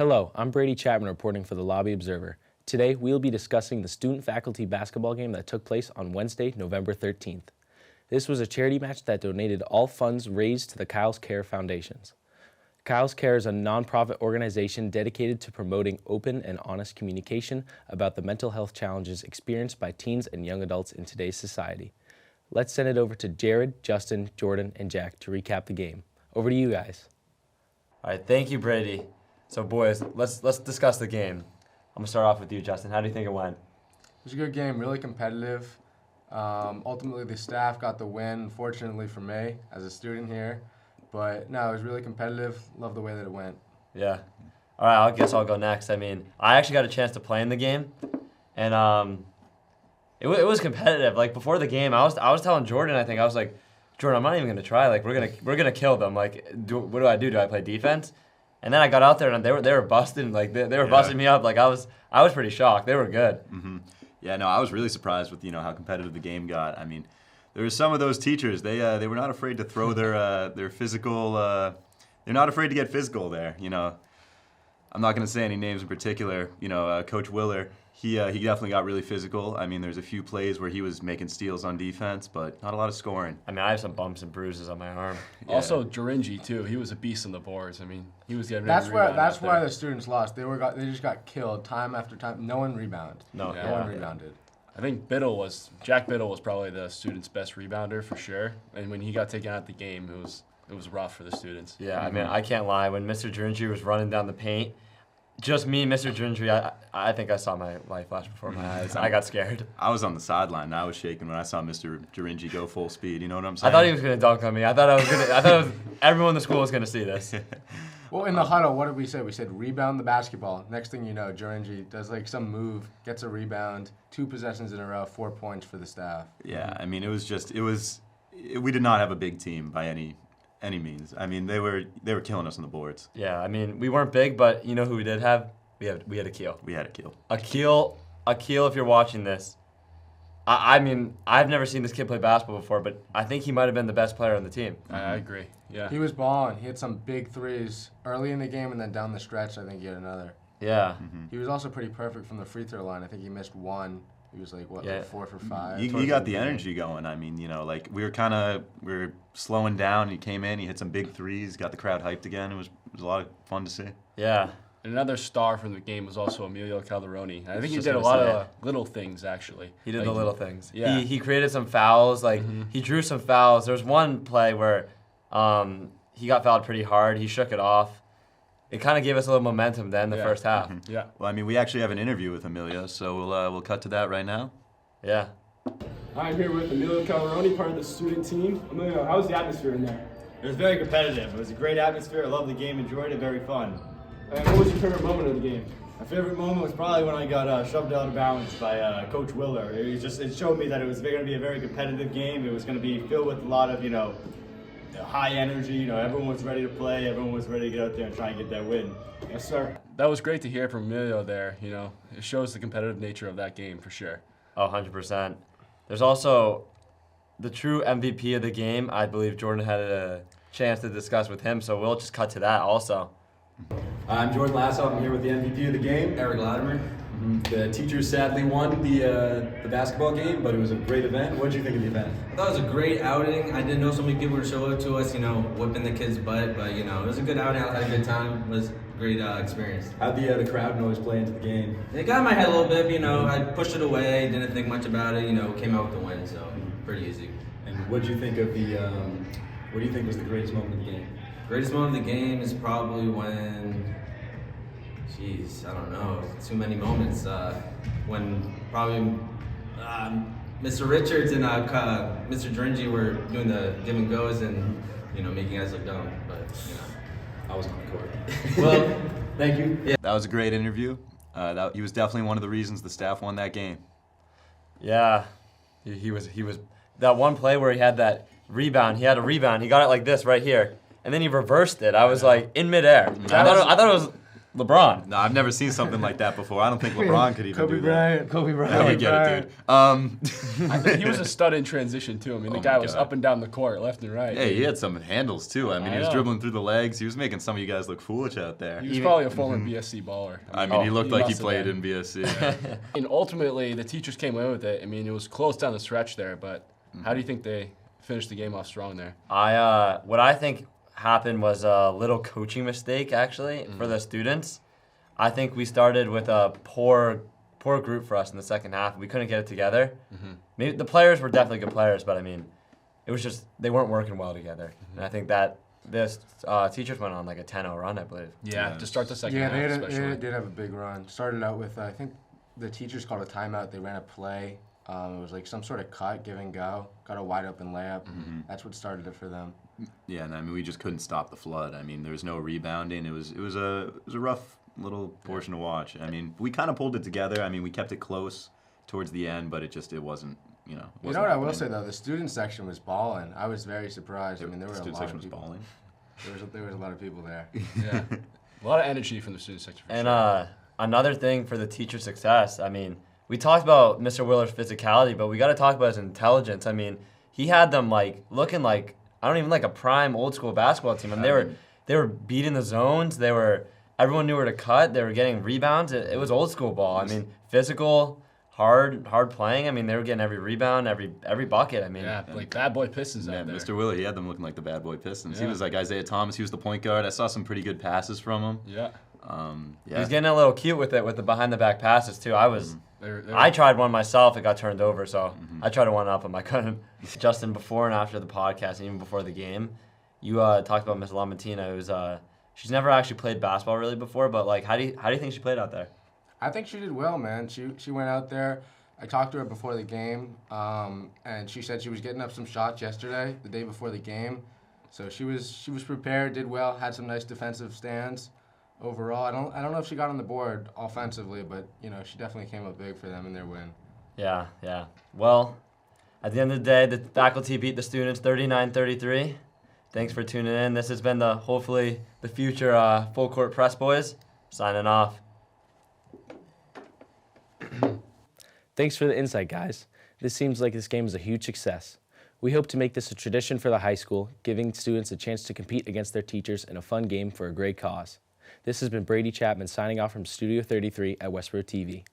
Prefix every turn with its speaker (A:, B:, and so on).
A: Hello, I'm Brady Chapman reporting for the Lobby Observer. Today, we'll be discussing the student-faculty basketball game that took place on Wednesday, November 13th. This was a charity match that donated all funds raised to the KyleCares Foundation. KyleCares is a nonprofit organization dedicated to promoting open and honest communication about the mental health challenges experienced by teens and young adults in today's society. Let's send it over to Jared, Justin, Jordan, and Jack to recap the game. Over to you guys.
B: All right, thank you, Brady. So, boys, let's discuss the game. I'm gonna start off with you, Justin. How do you think it went?
C: It was a good game, really competitive. Ultimately, the staff got the win, unfortunately for me as a student here. But no, it was really competitive. Love the way that it went.
B: Yeah. All right, I guess I'll go next. I mean, I actually got a chance to play in the game, and it was competitive. Like before the game, I was telling Jordan, I was like, Jordan, I'm not even gonna try. Like we're gonna kill them. Like, what do I do? Do I play defense? And then I got out there and they were busting. Like they were busting me up. Like I was pretty shocked. They were good.
D: Mm-hmm. Yeah, no, I was really surprised with how competitive the game got. I mean, there were some of those teachers. They were not afraid to throw their physical. They're not afraid to get physical there. I'm not going to say any names in particular. Coach Willer, he definitely got really physical. I mean, there's a few plays where he was making steals on defense, but not a lot of scoring.
B: I mean, I have some bumps and bruises on my arm.
E: Yeah. Also, Jurinji too. He was a beast on the boards. I mean, he was getting.
C: That's why the students lost. They just got killed time after time. No one rebounded. No one rebounded.
E: I think Jack Biddle was probably the students' best rebounder for sure. And when he got taken out of the game, it was rough for the students.
B: Yeah, I mean, I can't lie. When Mr. Jurinji was running down the paint, just me, Mr. Jurinji, I think I saw my life flash before my eyes. I got scared.
D: I was on the sideline and I was shaking when I saw Mr. Jurinji go full speed. You know what I'm saying?
B: I thought he was gonna dunk on me. I thought everyone in the school was gonna see this.
C: Well, in the huddle, what did we say? We said rebound the basketball. Next thing you know, Jurinji does some move, gets a rebound, 2 possessions in a row, 4 points for the staff.
D: Yeah, I mean, we did not have a big team by any means. I mean, they were killing us on the boards.
B: Yeah, I mean, we weren't big, but you know who we did have? We had Akil.
D: We had Akil.
B: Akil, if you're watching this, I mean, I've never seen this kid play basketball before, but I think he might have been the best player on the team.
E: I agree. Yeah.
C: He was balling. He had some big threes early in the game, and then down the stretch, I think he had another.
B: Yeah.
D: Mm-hmm.
C: He was also pretty perfect from the free throw line. I think he missed 1. He was like 4 for 5.
D: You got the energy going. I mean, we were slowing down. He came in, he hit some big threes, got the crowd hyped again. It was a lot of fun to see.
B: Yeah.
E: And another star from the game was also Emilio Calderoni. I think he did a lot of little things, actually.
B: He did the little things.
E: Yeah.
B: He created some fouls. He drew some fouls. There was one play where he got fouled pretty hard. He shook it off. It kind of gave us a little momentum then the first half.
D: Mm-hmm.
E: Yeah.
D: Well, I mean, we actually have an interview with Emilio, so we'll cut to that right now.
B: Yeah.
F: I'm here with Emilio Calderoni, part of the student team. Emilio, how was the atmosphere in there?
G: It was very competitive. It was a great atmosphere. I loved the game, enjoyed it, very fun.
F: And what was your favorite moment of the game?
G: My favorite moment was probably when I got shoved out of bounds by Coach Willer. It showed me that it was going to be a very competitive game. It was going to be filled with a lot of, high energy. Everyone was ready to play. Everyone was ready to get out there and try and get that win.
F: Yes, sir.
E: That was great to hear from Emilio there. It shows the competitive nature of that game for sure.
B: Oh, 100%. There's also the true MVP of the game. I believe Jordan had a chance to discuss with him, so we'll just cut to that also.
H: I'm Jordan Lasoff. I'm here with the MVP of the game, Eric Latimer. The teachers sadly won the basketball game, but it was a great event. What did you think of the event?
I: I thought it was a great outing. I didn't know so many people would show up to us, whipping the kids' butt, but, it was a good outing. I had a good time. It was a great experience.
H: How'd the crowd noise play into the game?
I: It got in my head a little bit, I pushed it away, didn't think much about it, came out with the win, so pretty easy.
H: And what did you think of what do you think was the greatest moment of the game?
I: Greatest moment of the game is probably when, I don't know, too many moments. When probably Mr. Richards and Mr. Jurinji were doing the give and goes and, making us look dumb. But,
H: I was on the court.
I: Well,
H: thank you.
I: Yeah.
D: That was a great interview. He was definitely one of the reasons the staff won that game.
B: Yeah. He was that one play where he had that rebound. He had a rebound. He got it like this right here. And then he reversed it. I was like in midair. I thought it was LeBron.
D: No, I've never seen something like that before. I don't think LeBron could even
C: Kobe
D: do
C: Bryant.
D: that.
C: Kobe
D: Yeah,
C: Bryant.
D: we get it, dude.
E: I think he was a stud in transition too. I mean, the
D: Oh
E: guy
D: my
E: was
D: God.
E: up and down the court, left and right.
D: Hey, he had some handles too. I mean,
E: I
D: he was
E: know.
D: dribbling through the legs. He was making some of you guys look foolish out there.
E: He was probably a former BSC baller.
D: I mean, he looked like he
E: must have
D: played
E: been.
D: in BSC.
E: And ultimately, the teachers came away with it. I mean, it was close down the stretch there, but how do you think they finished the game off strong there?
B: What I think happened was a little coaching mistake actually for the students. I think we started with a poor group for us in the second half. We couldn't get it together. Maybe the players were definitely good players, but I mean, it was just they weren't working well together. And I think that this teachers went on like a 10-0 run, I believe.
E: Yeah, to start the second
C: Yeah,
E: half,
C: they
E: especially.
C: did have a big run. Started out with, I think the teachers called a timeout. They ran a play. It was like some sort of cut, give and go. Got a wide open layup. That's what started it for them.
D: Yeah, and I mean, we just couldn't stop the flood. I mean, there was no rebounding. It was a rough little portion to watch. I mean, we kind of pulled it together. I mean, we kept it close towards the end, but it wasn't,
C: You know
D: wasn't
C: what I will
D: happening.
C: say though, the student section was balling. I was very surprised. I mean, there were
D: The
C: a
D: student
C: lot
D: section
C: of
D: was
C: people.
D: balling.
C: There was a lot of people there.
E: Yeah. A lot of energy from the student section for
B: And
E: sure.
B: another thing for the teacher success, I mean, we talked about Mr. Willer's physicality, but we got to talk about his intelligence. I mean, he had them like looking like I don't even like a prime old school basketball team. And they were beating the zones. Everyone knew where to cut. They were getting rebounds. It was old school ball. I mean, physical, hard playing. I mean, they were getting every rebound, every bucket. I mean,
E: Yeah, like bad boy Pistons
D: Yeah,
E: out there.
D: Mr. Willer, he had them looking like the bad boy Pistons. He
E: Yeah.
D: was like Isaiah Thomas. He was the point guard. I saw some pretty good passes from him.
E: Yeah.
B: he was getting a little cute with it with the behind the back passes too.
E: They're
B: I tried one myself. It got turned over, so I tried to one up him. I couldn't. Justin, before and after the podcast, and even before the game, you talked about Miss Lamontina, who's she's never actually played basketball really before, but like, how do you think she played out there?
C: I think she did well, man. She went out there. I talked to her before the game, and she said she was getting up some shots yesterday, the day before the game. So she was prepared, did well, had some nice defensive stands. Overall, I don't know if she got on the board offensively, but she definitely came up big for them in their win.
B: Yeah. Well, at the end of the day, the faculty beat the students 39-33. Thanks for tuning in. This has been hopefully the future Full Court Press Boys. Signing off.
A: Thanks for the insight, guys. This seems like this game is a huge success. We hope to make this a tradition for the high school, giving students a chance to compete against their teachers in a fun game for a great cause. This has been Brady Chapman signing off from Studio 33 at Westborough TV.